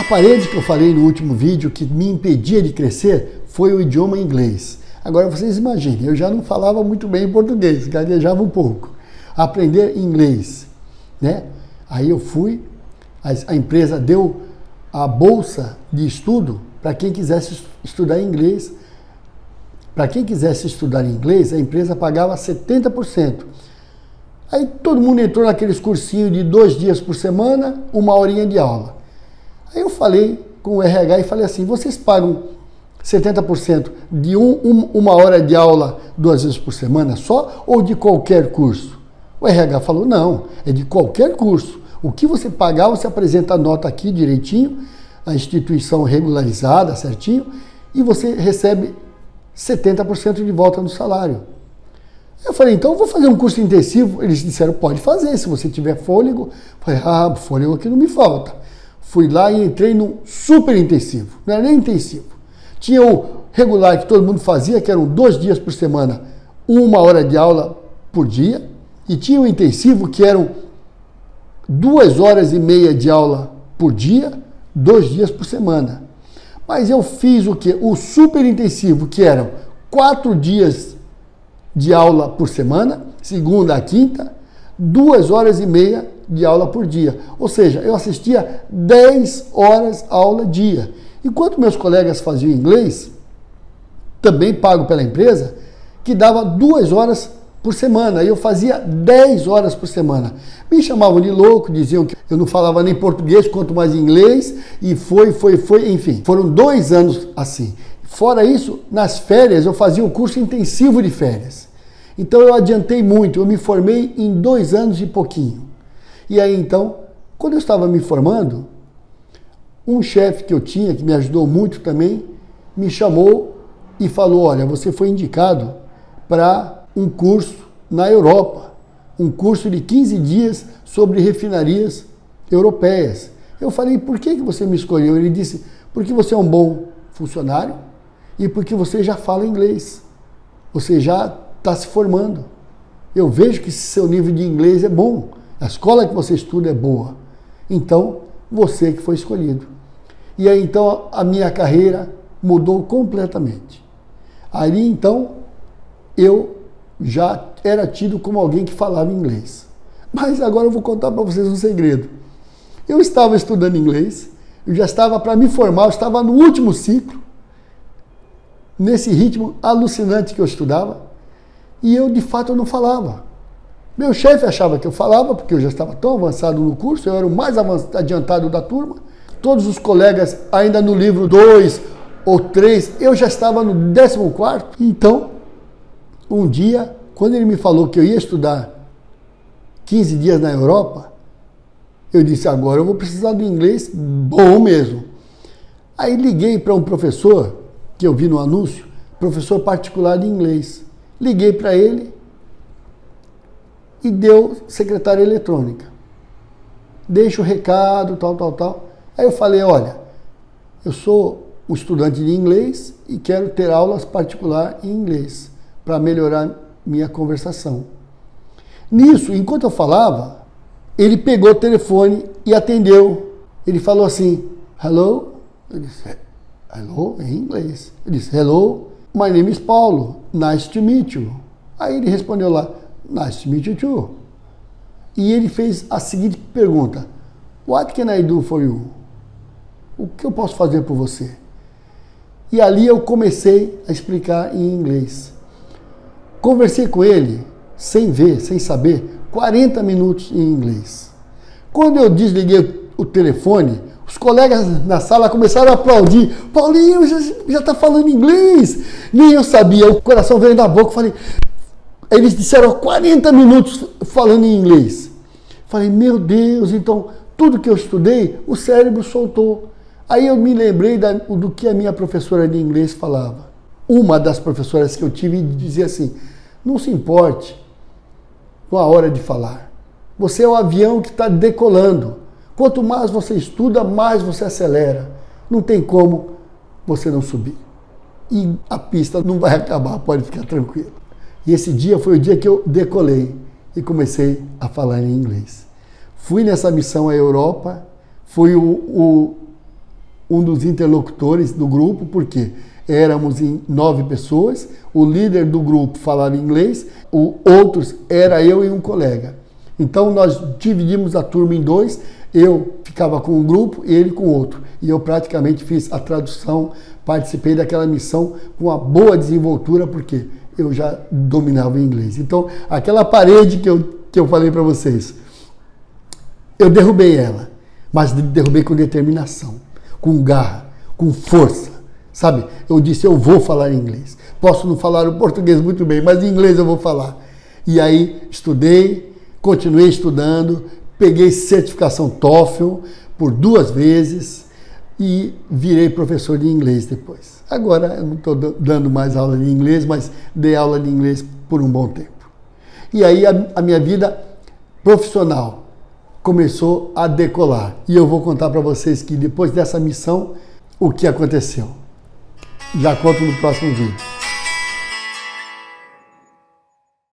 A parede que eu falei no último vídeo que me impedia de crescer foi o idioma inglês. Agora vocês imaginem, eu já não falava muito bem português, gaguejava um pouco. Aprender inglês, né? Aí eu fui, a empresa deu a bolsa de estudo para quem quisesse estudar inglês. Para quem quisesse estudar inglês, a empresa pagava 70%. Aí todo mundo entrou naqueles cursinhos de 2 dias por semana, 1 horinha de aula. Aí eu falei com o RH e falei assim, vocês pagam 70% de uma hora de aula 2 vezes por semana só ou de qualquer curso? O RH falou, não, é de qualquer curso. O que você pagar, você apresenta a nota aqui direitinho, a instituição regularizada, certinho, e você recebe 70% de volta no salário. Eu falei, então eu vou fazer um curso intensivo. Eles disseram, pode fazer, se você tiver fôlego. Eu falei, fôlego aqui não me falta. Fui lá e entrei num super intensivo, não era nem intensivo. Tinha o regular que todo mundo fazia, que eram 2 dias por semana, 1 hora de aula por dia, e tinha o intensivo que eram 2 horas e meia de aula por dia, 2 dias por semana. Mas eu fiz o quê? O super intensivo, que eram 4 dias de aula por semana, segunda a quinta, 2 horas e meia de aula por dia. Ou seja, eu assistia 10 horas aula dia. Enquanto meus colegas faziam inglês, também pago pela empresa, que dava 2 horas por semana. Eu fazia 10 horas por semana. Me chamavam de louco, diziam que eu não falava nem português, quanto mais inglês, e foi, enfim. Foram 2 anos assim. Fora isso, nas férias, eu fazia um curso intensivo de férias. Então eu adiantei muito, eu me formei em 2 anos e pouquinho. E aí então, quando eu estava me formando, um chefe que eu tinha, que me ajudou muito também, me chamou e falou, olha, você foi indicado para um curso na Europa, um curso de 15 dias sobre refinarias europeias. Eu falei, por que você me escolheu? Ele disse, porque você é um bom funcionário e porque você já fala inglês, você já está se formando. Eu vejo que seu nível de inglês é bom, a escola que você estuda é boa, então você que foi escolhido. E aí então a minha carreira mudou completamente. Ali então eu já era tido como alguém que falava inglês. Mas agora eu vou contar para vocês um segredo. Eu estava estudando inglês, eu já estava para me formar, eu estava no último ciclo, nesse ritmo alucinante que eu estudava, e eu de fato não falava. Meu chefe achava que eu falava, porque eu já estava tão avançado no curso, eu era o mais adiantado da turma, todos os colegas ainda no livro 2 ou 3, eu já estava no 14º. Então, um dia, quando ele me falou que eu ia estudar 15 dias na Europa, eu disse, agora eu vou precisar do inglês bom mesmo. Aí liguei para um professor, que eu vi no anúncio, professor particular de inglês. Liguei para ele e deu secretária eletrônica. Deixa o recado, tal. Aí eu falei, olha, eu sou um estudante de inglês e quero ter aulas particular em inglês para melhorar minha conversação. Nisso, enquanto eu falava, ele pegou o telefone e atendeu. Ele falou assim, hello? Eu disse, hello? Em inglês. Eu disse, hello, my name is Paulo, nice to meet you. Aí ele respondeu lá, nice to meet you too. E ele fez a seguinte pergunta, what can I do for you? O que eu posso fazer por você? E ali eu comecei a explicar em inglês. Conversei com ele, sem ver, sem saber, 40 minutos em inglês. Quando eu desliguei o telefone, os colegas na sala começaram a aplaudir. Paulinho, já está falando inglês. Nem eu sabia, o coração veio na boca. Falei, eles disseram 40 minutos falando em inglês. Falei, meu Deus, então tudo que eu estudei, o cérebro soltou. Aí eu me lembrei do que a minha professora de inglês falava. Uma das professoras que eu tive dizia assim, não se importe com a hora de falar. Você é o avião que está decolando. Quanto mais você estuda, mais você acelera. Não tem como você não subir. E a pista não vai acabar, pode ficar tranquilo. E esse dia foi o dia que eu decolei e comecei a falar em inglês. Fui nessa missão à Europa, fui o um dos interlocutores do grupo, porque éramos em 9 pessoas, o líder do grupo falava inglês, outros era eu e um colega. Então nós dividimos a turma em 2, eu ficava com um grupo, ele com outro. E eu praticamente fiz a tradução, participei daquela missão com uma boa desenvoltura, porque eu já dominava o inglês. Então, aquela parede que eu falei para vocês, eu derrubei ela, mas derrubei com determinação, com garra, com força, sabe? Eu disse, eu vou falar inglês. Posso não falar o português muito bem, mas em inglês eu vou falar. E aí, estudei, continuei estudando, peguei certificação TOEFL por 2 vezes e virei professor de inglês depois. Agora eu não estou dando mais aula de inglês, mas dei aula de inglês por um bom tempo. E aí a minha vida profissional começou a decolar. E eu vou contar para vocês que depois dessa missão, o que aconteceu. Já conto no próximo vídeo.